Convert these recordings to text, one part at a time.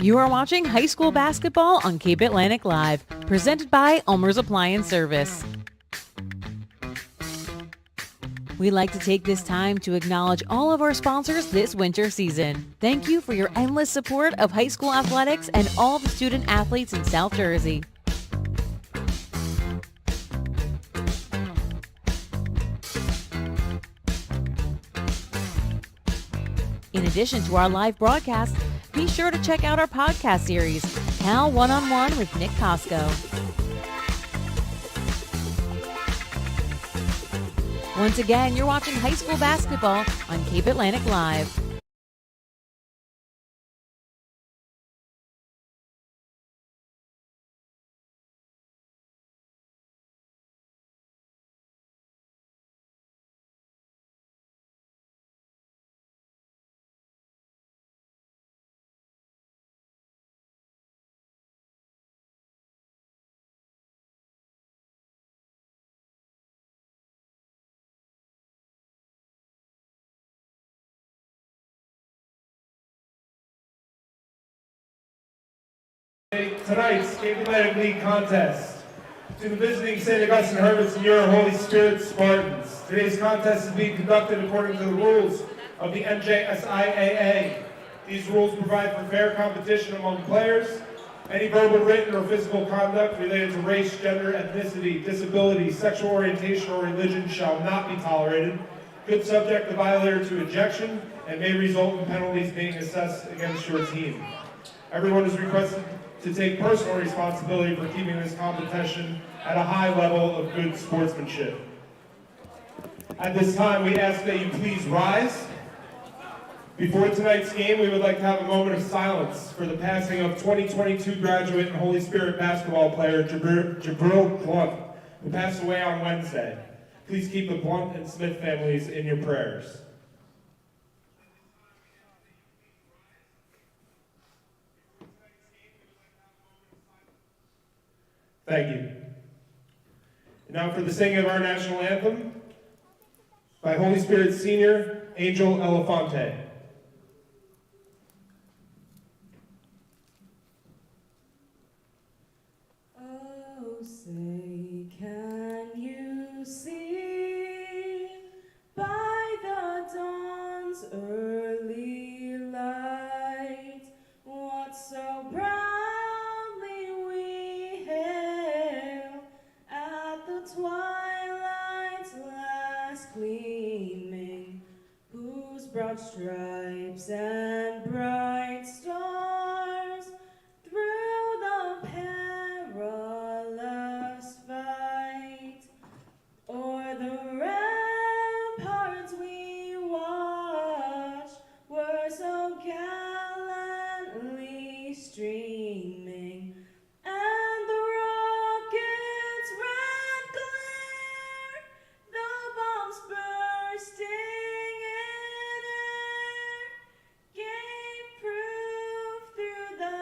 You are watching high school basketball on Cape Atlantic Live, presented by Ulmer's Appliance Service. We'd like to take this time to acknowledge all of our sponsors this winter season. Thank you for your endless support of high school athletics and all the student athletes in South Jersey. In addition to our live broadcast, be sure to check out our podcast series, Cal One-on-One with Nick Costco. Once again, you're watching high school basketball on Cape Atlantic Live. Tonight's Cape Atlantic League contest to the visiting St. Augustine Hermits and your Holy Spirit Spartans. Today's contest is being conducted according to the rules of the NJSIAA. These rules provide for fair competition among players. Any verbal, written, or physical conduct related to race, gender, ethnicity, disability, sexual orientation, or religion shall not be tolerated, could subject the violator to ejection, and may result in penalties being assessed against your team. Everyone is requested to take personal responsibility for keeping this competition at a high level of good sportsmanship. At this time, we ask that you please rise. Before tonight's game, we would like to have a moment of silence for the passing of 2022 graduate and Holy Spirit basketball player Jabril Blunt, who passed away on Wednesday. Please keep the Blunt and Smith families in your prayers. Thank you. And now for the singing of our national anthem by Holy Spirit Senior Angel Elefante. Oh, say, can you see by the dawn's early light what so proudly we hail at the twilight's last gleaming, whose broad stripes and bright stars through the perilous fight o'er the ramparts we watched were so gallantly streaming, and the rocket's red glare, the bombs bursting in air, gave proof through the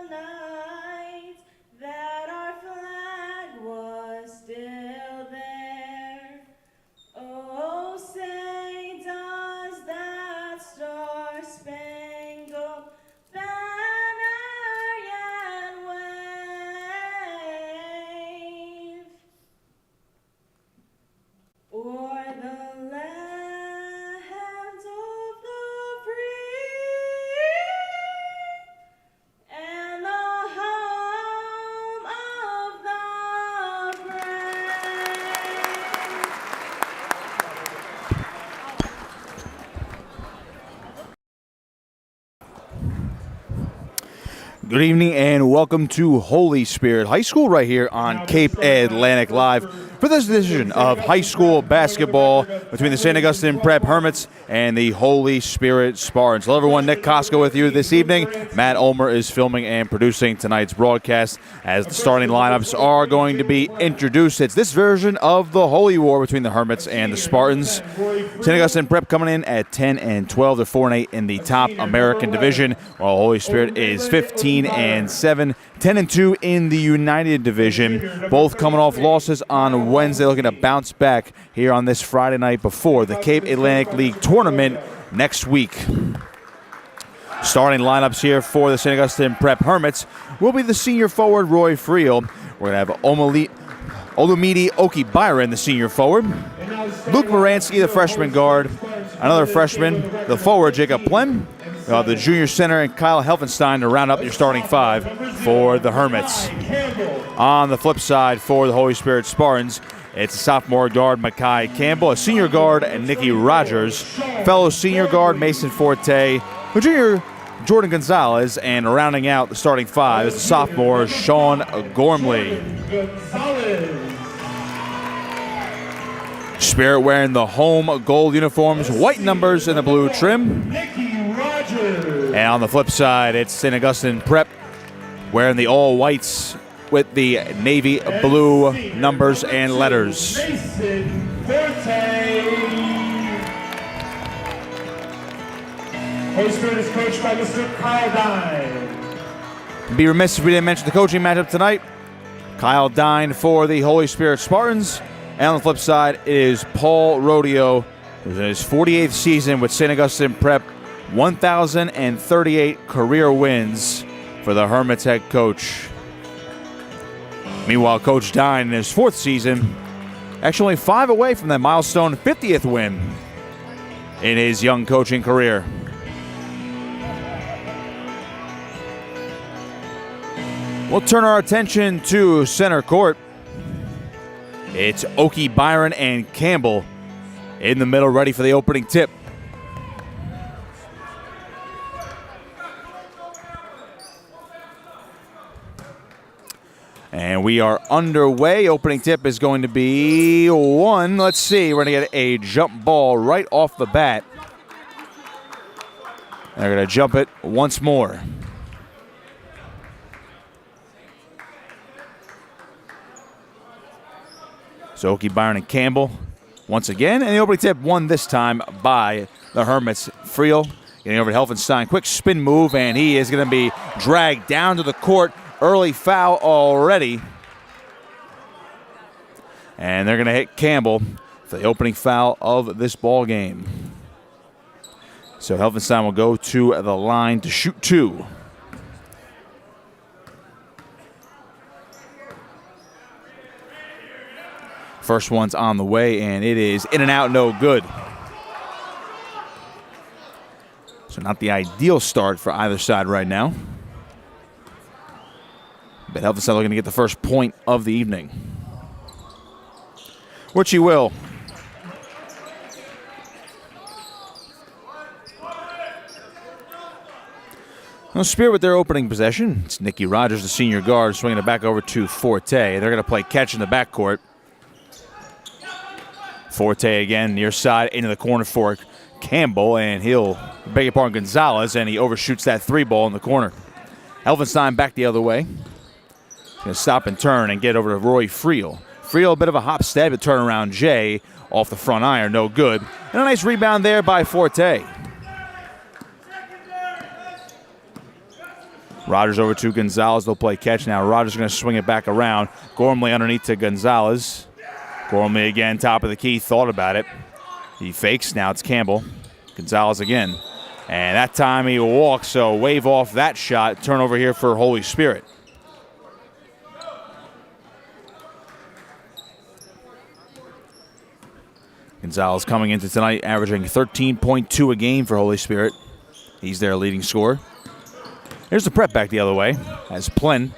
night that our flag was still there. Oh, say, does that star-spangled banner yet wave o'er the land of the free and the home of the brave? Good evening and welcome to Holy Spirit High School right here on Cape Atlantic Live for this edition of high school basketball between the St. Augustine Prep Hermits and the Holy Spirit Spartans. Hello everyone, Nick Costco with you this evening. Matt Ulmer is filming and producing tonight's broadcast as the starting lineups are going to be introduced. It's this version of the Holy War between the Hermits and the Spartans. St. Augustine Prep coming in at 10 and 12. They're 4-8 in the top American division, while Holy Spirit is 15 and 7, 10 and 2 in the United Division. Both coming off losses on Wednesday, looking to bounce back here on this Friday night before the Cape Atlantic League tournament next week. Starting lineups here for the St. Augustine Prep Hermits will be the senior forward, Roy Friel. We're going to have Olumide Oki Byron, the senior forward. Luke Moransky, the freshman guard. Another freshman, the forward, Jacob Plen. The junior center, and Kyle Helfenstein to round up your starting five for the Hermits. On the flip side for the Holy Spirit Spartans, it's a sophomore guard, Makai Campbell, a senior guard, and Nikki Rogers. Fellow senior guard, Mason Forte, a junior, Jordan Gonzalez, and rounding out the starting five is the sophomore, Sean Gormley. Spirit wearing the home gold uniforms, white numbers, and the blue trim. And on the flip side, it's St. Augustine Prep wearing the all whites with the navy blue numbers and letters. Holy Spirit is coached by Mr. Kyle Dine. Be remiss if we didn't mention the coaching matchup tonight. Kyle Dine for the Holy Spirit Spartans. And on the flip side, it is Paul Rodeo, who's in his 48th season with St. Augustine Prep. 1,038 career wins for the Hermits head coach. Meanwhile, Coach Dine in his 4th season, actually only 5 away from that milestone 50th win in his young coaching career. We'll turn our attention to center court. It's Oki, Byron, and Campbell in the middle, ready for the opening tip. And we are underway. Opening tip is going to be one. Let's see. We're going to get a jump ball right off the bat. They're going to jump it once more. So Oki, Byron, and Campbell once again. And the opening tip won this time by the Hermits. Friel getting over to Helfenstein. Quick spin move, and he is going to be dragged down to the court. Early foul already. And they're going to hit Campbell for the opening foul of this ball game. So Helfenstein will go to the line to shoot 2. First one's on the way, and it is in and out, no good. So not the ideal start for either side right now. But Helfenstein looking to get the first point of the evening, which he will. Well, Spirit with their opening possession. It's Nikki Rogers, the senior guard, swinging it back over to Forte. They're going to play catch in the backcourt. Forte again, near side, into the corner for Campbell, and he'll beg your pardon, Gonzalez, and he overshoots that 3-ball in the corner. Helfenstein back the other way. Going to stop and turn and get over to Roy Friel. Friel, a bit of a hop stab to turn around Jay off the front iron, no good. And a nice rebound there by Forte. Rogers over to Gonzalez. They'll play catch now. Rogers going to swing it back around. Gormley underneath to Gonzalez. Gormley again, top of the key, thought about it. He fakes. Now it's Campbell. Gonzalez again. And that time he walks, so wave off that shot. Turnover here for Holy Spirit. Gonzalez coming into tonight averaging 13.2 a game for Holy Spirit. He's their leading scorer. Here's the prep back the other way as Plen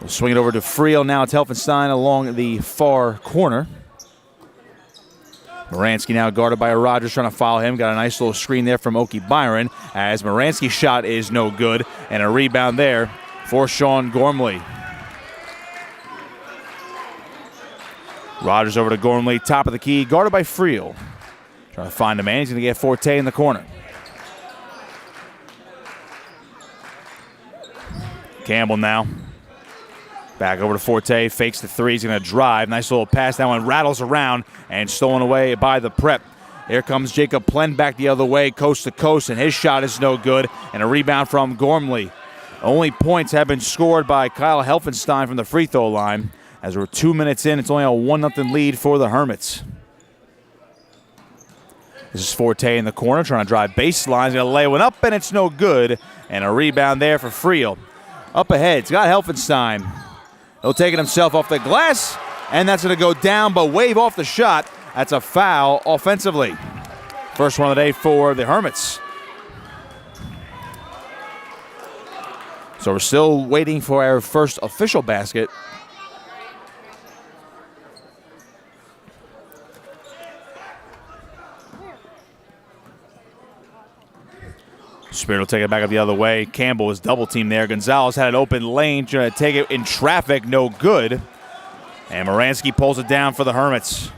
will swing it over to Friel. Now it's Helfenstein along the far corner. Moransky now guarded by Rogers trying to foul him. Got a nice little screen there from Oki Byron as Moransky's shot is no good. And a rebound there for Sean Gormley. Rogers over to Gormley, top of the key, guarded by Friel. Trying to find a man. He's going to get Forte in the corner. Campbell now. Back over to Forte, fakes the 3. He's going to drive. Nice little pass. That one rattles around and stolen away by the prep. Here comes Jacob Plen back the other way, coast to coast, and his shot is no good. And a rebound from Gormley. Only points have been scored by Kyle Helfenstein from the free throw line. As we're 2 minutes in, it's only a 1-0 lead for the Hermits. This is Forte in the corner, trying to drive baseline. He's going to lay one up, and it's no good. And a rebound there for Friel. Up ahead, it's got Helfenstein. He'll take it himself off the glass, and that's going to go down, but wave off the shot. That's a foul offensively. First one of the day for the Hermits. So we're still waiting for our first official basket. Spirit will take it back up the other way. Campbell was double teamed there. Gonzalez had an open lane, trying to take it in traffic, no good. And Moransky pulls it down for the Hermits.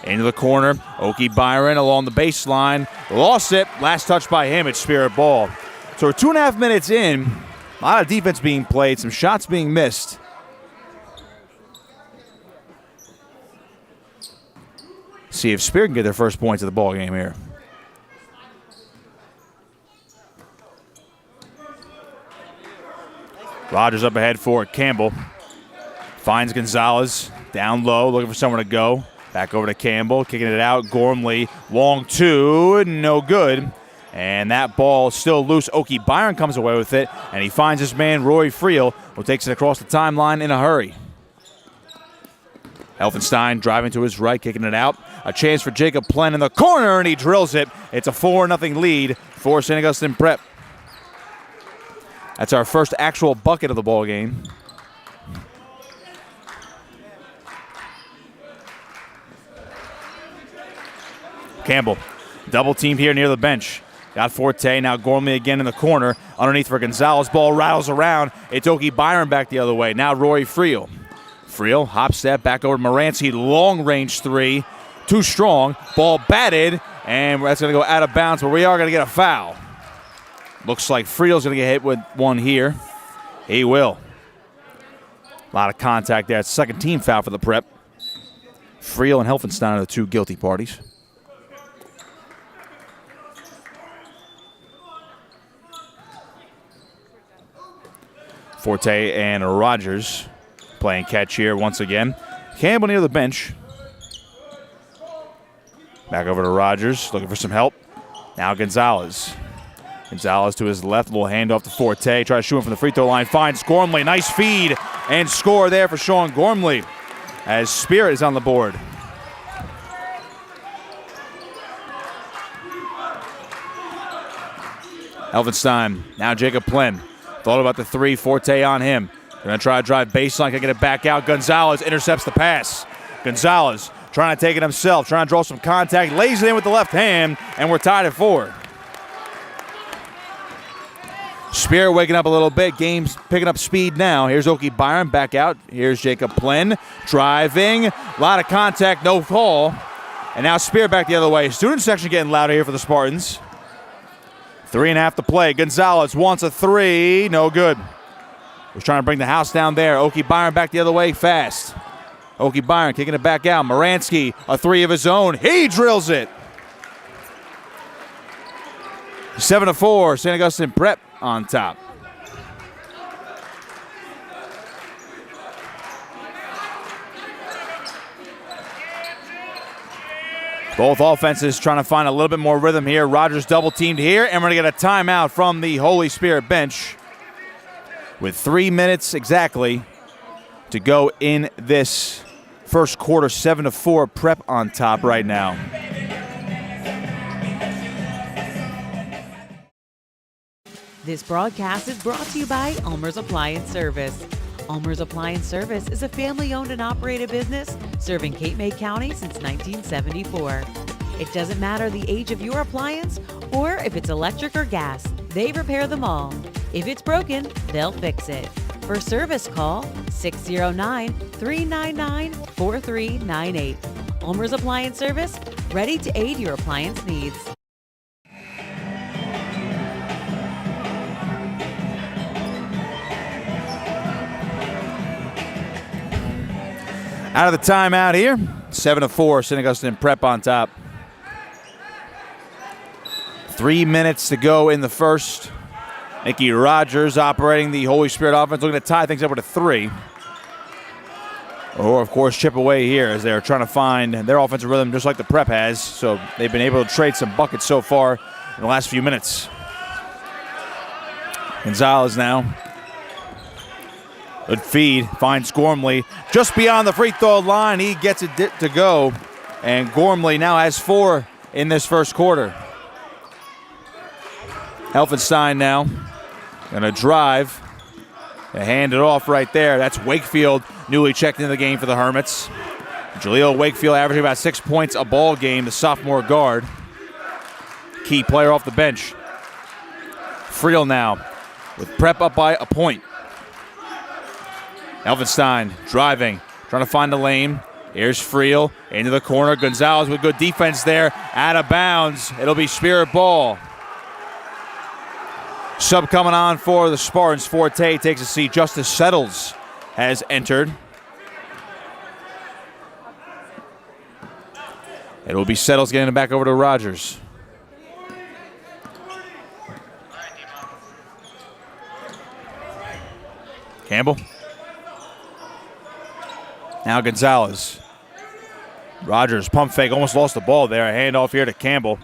Into the corner, Oki Byron along the baseline. Lost it, last touch by him, it's Spirit ball. So we're 2.5 minutes in. A lot of defense being played, some shots being missed. See if Spirit can get their first points of the ball game here. Rogers up ahead for Campbell. Finds Gonzalez down low, looking for someone to go. Back over to Campbell, kicking it out. Gormley, long two, no good. And that ball still loose. Oki Byron comes away with it, and he finds his man, Roy Friel, who takes it across the timeline in a hurry. Helfenstein driving to his right, kicking it out. A chance for Jacob Plen in the corner, and he drills it. It's a 4-0 lead for St. Augustine Prep. That's our first actual bucket of the ball game. Campbell, double teamed here near the bench. Got Forte, now Gormley again in the corner. Underneath for Gonzalez, ball rattles around. It's Oki Byron back the other way. Now Rory Friel. Friel, hop step, back over to Moransky, long range three. Too strong, ball batted, and that's going to go out of bounds, but we are going to get a foul. Looks like Friel's going to get hit with one here. He will. A lot of contact there. It's second team foul for the Prep. Friel and Helfenstein are the two guilty parties. Forte and Rogers playing catch here once again. Campbell near the bench. Back over to Rogers, looking for some help. Now Gonzalez. Gonzalez to his left, little handoff to Forte. Try to shoot him from the free throw line. Finds Gormley. Nice feed and score there for Sean Gormley as Spirit is on the board. Helfenstein. Now Jacob Plen. Thought about the three. Forte on him. Going to try to drive baseline. Can get it back out. Gonzalez intercepts the pass. Gonzalez trying to take it himself. Trying to draw some contact. Lays it in with the left hand. And we're tied at 4. Spirit waking up a little bit. Game's picking up speed now. Here's Oki Byron back out. Here's Jacob Plen driving. A lot of contact, no call. And now Spirit back the other way. Student section getting louder here for the Spartans. 3.5 to play. Gonzalez wants a three. No good. Was trying to bring the house down there. Oki Byron back the other way fast. Oki Byron kicking it back out. Moransky, a three of his own. He drills it. 7-4. St. Augustine Prep on top. Both offenses trying to find a little bit more rhythm here. Rogers double teamed here, and we're going to get a timeout from the Holy Spirit bench with 3 minutes exactly to go in this first quarter. 7-4, Prep on top right now. This broadcast is brought to you by Ulmer's Appliance Service. Ulmer's Appliance Service is a family-owned and operated business serving Cape May County since 1974. It doesn't matter the age of your appliance or if it's electric or gas, they repair them all. If it's broken, they'll fix it. For service, call 609-399-4398. Ulmer's Appliance Service, ready to aid your appliance needs. Out of the timeout here, 7-4, St. Augustine Prep on top. 3 minutes to go in the first. Nicky Rogers operating the Holy Spirit offense, looking to tie things up with a three. Or, of course, chip away here as they're trying to find their offensive rhythm just like the Prep has. So they've been able to trade some buckets so far in the last few minutes. Gonzalez now. Good feed, finds Gormley just beyond the free throw line. He gets it to go, and Gormley now has 4 in this first quarter. Elphinstein now gonna drive and hand it off right there. That's Wakefield, newly checked into the game for the Hermits. Jaleel Wakefield averaging about 6 points a ball game, the sophomore guard. Key player off the bench. Friel now with Prep up by a point. Elphinstein driving, trying to find the lane. Here's Friel into the corner. Gonzalez with good defense there. Out of bounds. It'll be Spirit ball. Sub coming on for the Spartans. Forte takes a seat. Justice Settles has entered. It'll be Settles getting it back over to Rogers. Campbell. Now Gonzalez. Rogers, pump fake, almost lost the ball there. A handoff here to Campbell.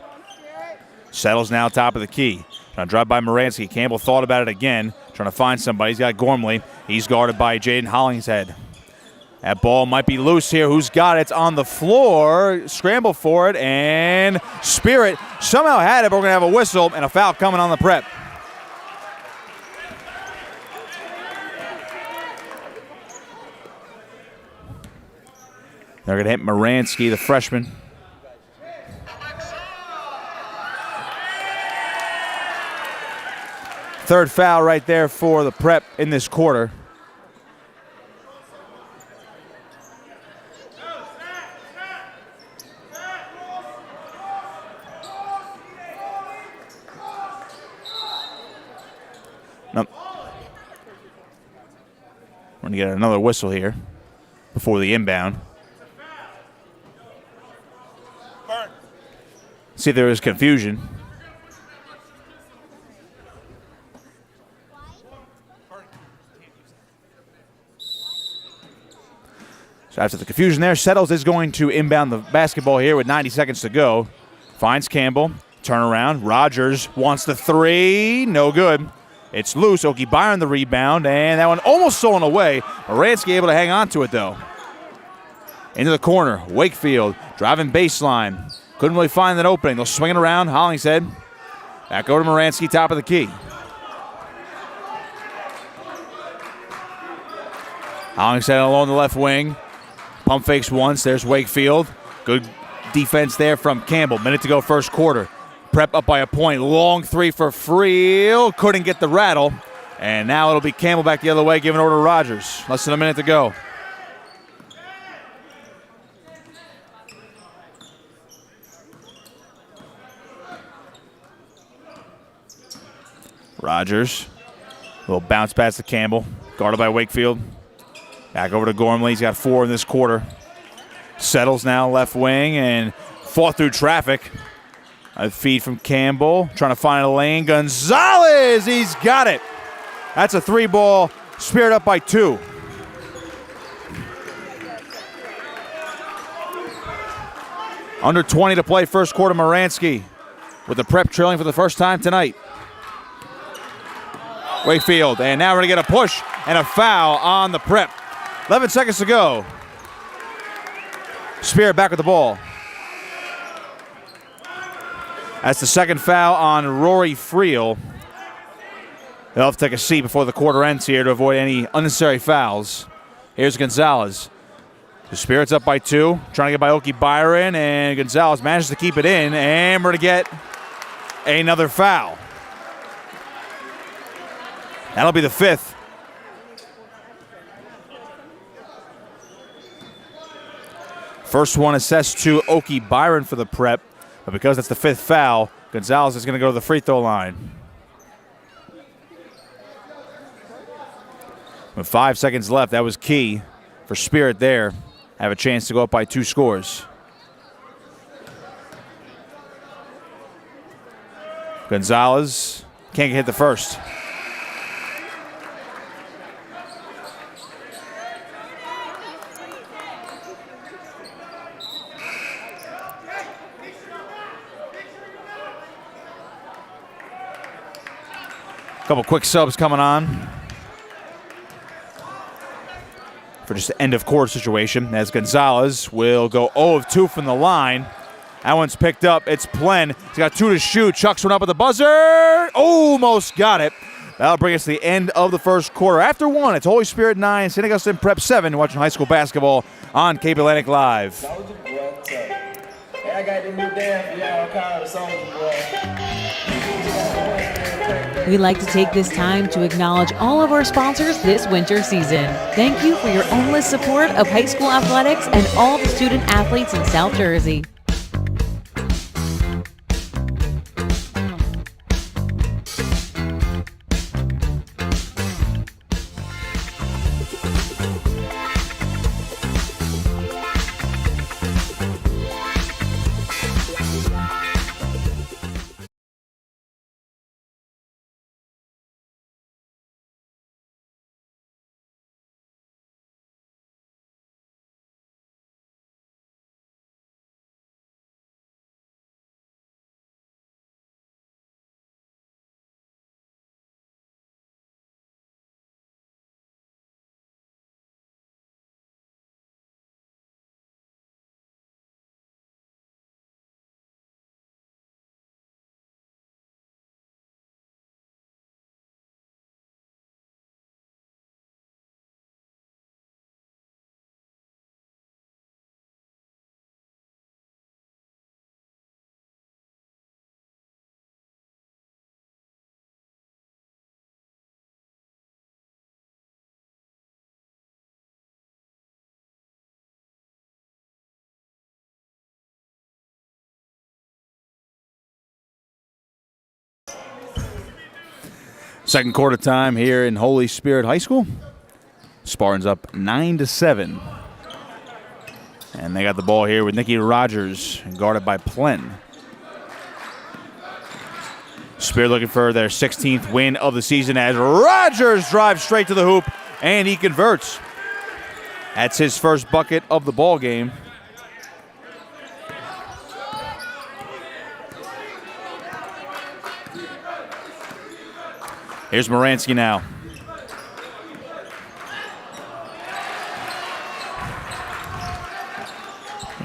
Settles now top of the key. Trying to drive by Moransky. Campbell thought about it again. Trying to find somebody. He's got Gormley. He's guarded by Jaden Hollingshead. That ball might be loose here. Who's got it? It's on the floor. Scramble for it, and Spirit somehow had it, but we're going to have a whistle and a foul coming on the Prep. They're going to hit Moransky, the freshman. Third foul right there for the Prep in this quarter. No. We're going to get another whistle here before the inbound. See if there is confusion. So after the confusion there, Settles is going to inbound the basketball here with 90 seconds to go. Finds Campbell. Turnaround. Rogers wants the three. No good. It's loose. Okie Byron the rebound, and that one almost stolen away. Moransky able to hang on to it, though. Into the corner. Wakefield driving baseline. Couldn't really find that opening. They'll swing it around. Hollingshead. Back over to Moransky, top of the key. Hollingshead along the left wing. Pump fakes once. There's Wakefield. Good defense there from Campbell. Minute to go first quarter. Prep up by a point. Long three for Friel. Couldn't get the rattle. And now it'll be Campbell back the other way, giving over to Rogers. Less than a minute to go. Rogers. A little bounce pass to Campbell. Guarded by Wakefield. Back over to Gormley. He's got 4 in this quarter. Settles now left wing and fought through traffic. A feed from Campbell. Trying to find a lane. Gonzalez! He's got it. That's a 3-ball. Spirit up by 2. Under 20 to play first quarter. Moransky with the Prep trailing for the first time tonight. Wakefield, and now we're going to get a push and a foul on the Prep. 11 seconds to go. Spirit back with the ball. That's the second foul on Rory Friel. They'll have to take a seat before the quarter ends here to avoid any unnecessary fouls. Here's Gonzalez. The Spirit's up by 2, trying to get by Okie Byron, and Gonzalez manages to keep it in, and we're going to get another foul. That'll be the 5th. First one assessed to Okie Byron for the Prep, but because that's the 5th foul, Gonzalez is going to go to the free throw line. With 5 seconds left, that was key for Spirit there. Have a chance to go up by 2 scores. Gonzalez can't hit the first. Couple quick subs coming on for just an end of court situation, as Gonzalez will go 0 of 2 from the line. That one's picked up. It's Plen. He's got 2 to shoot. Chucks one up at the buzzer. Almost got it. That'll bring us to the end of the first quarter. After 1, it's Holy Spirit 9, St. Augustine Prep 7. You're watching high school basketball on Cape Atlantic Live. I got the new dance for y'all called the Soldier Boy. We'd like to take this time to acknowledge all of our sponsors this winter season. Thank you for your endless support of high school athletics and all the student athletes in South Jersey. Second quarter time here in Holy Spirit High School. Spartans up 9-7. And they got the ball here with Nicky Rogers, guarded by Plen. Spirit looking for their 16th win of the season as Rogers drives straight to the hoop, and he converts. That's his first bucket of the ball game. Here's Moransky now.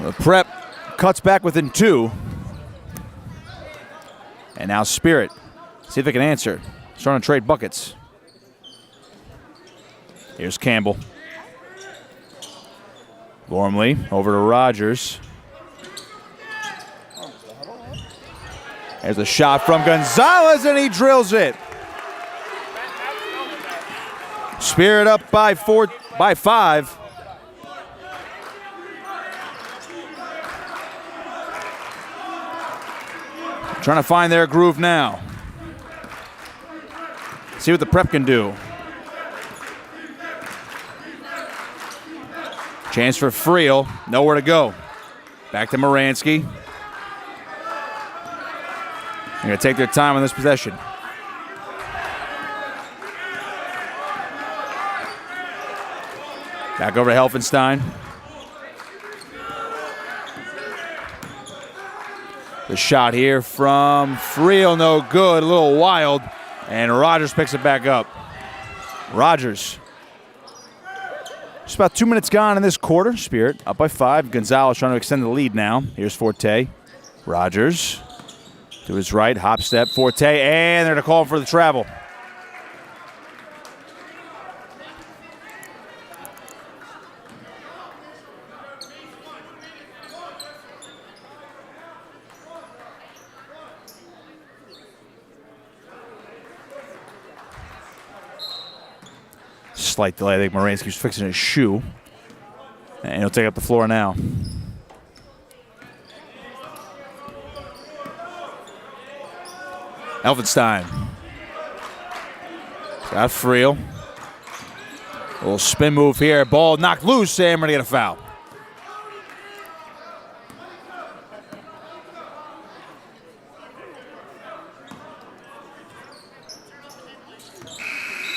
The Prep cuts back within 2. And now Spirit. See if they can answer. Starting to trade buckets. Here's Campbell. Gormley over to Rogers. There's a shot from Gonzalez, and he drills it. Spirit up by 5. Trying to find their groove now. See what the Prep can do. Chance for Friel. Nowhere to go. Back to Moransky. They're going to take their time on this possession. Back over to Helfenstein. The shot here from Friel, no good, a little wild, and Rogers picks it back up. Rogers. Just about 2 minutes gone in this quarter. Spirit up by 5. Gonzalez trying to extend the lead now. Here's Forte. Rogers to his right, hop step, Forte, and they're going to call him for the travel. Slight delay. I think Moransky's fixing his shoe. And he'll take up the floor now. Elfenstein. Got Friel. A little spin move here. Ball knocked loose, and we're going to get a foul.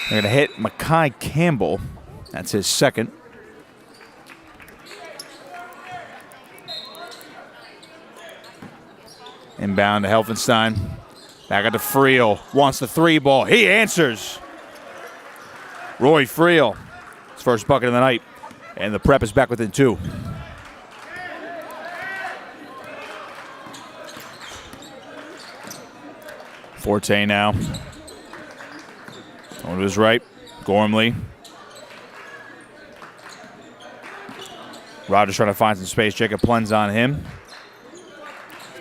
They're going to hit Makai Campbell. That's his second. Inbound to Helfenstein. Back at the Friel. Wants the 3 ball. He answers. Roy Friel. His first bucket of the night. And the Prep is back within 2. Forte now. On to his right. Gormley. Rogers trying to find some space. Jacob Plenz on him.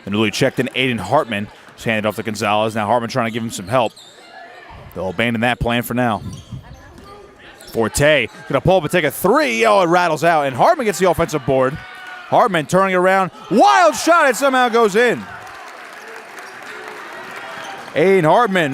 The newly checked in Aiden Hartman. Just handed off to Gonzalez. Now Hartman trying to give him some help. They'll abandon that plan for now. Forte gonna pull up and take a 3. Oh, it rattles out. And Hartman gets the offensive board. Hartman turning around. Wild shot. It somehow goes in. Aiden Hartman.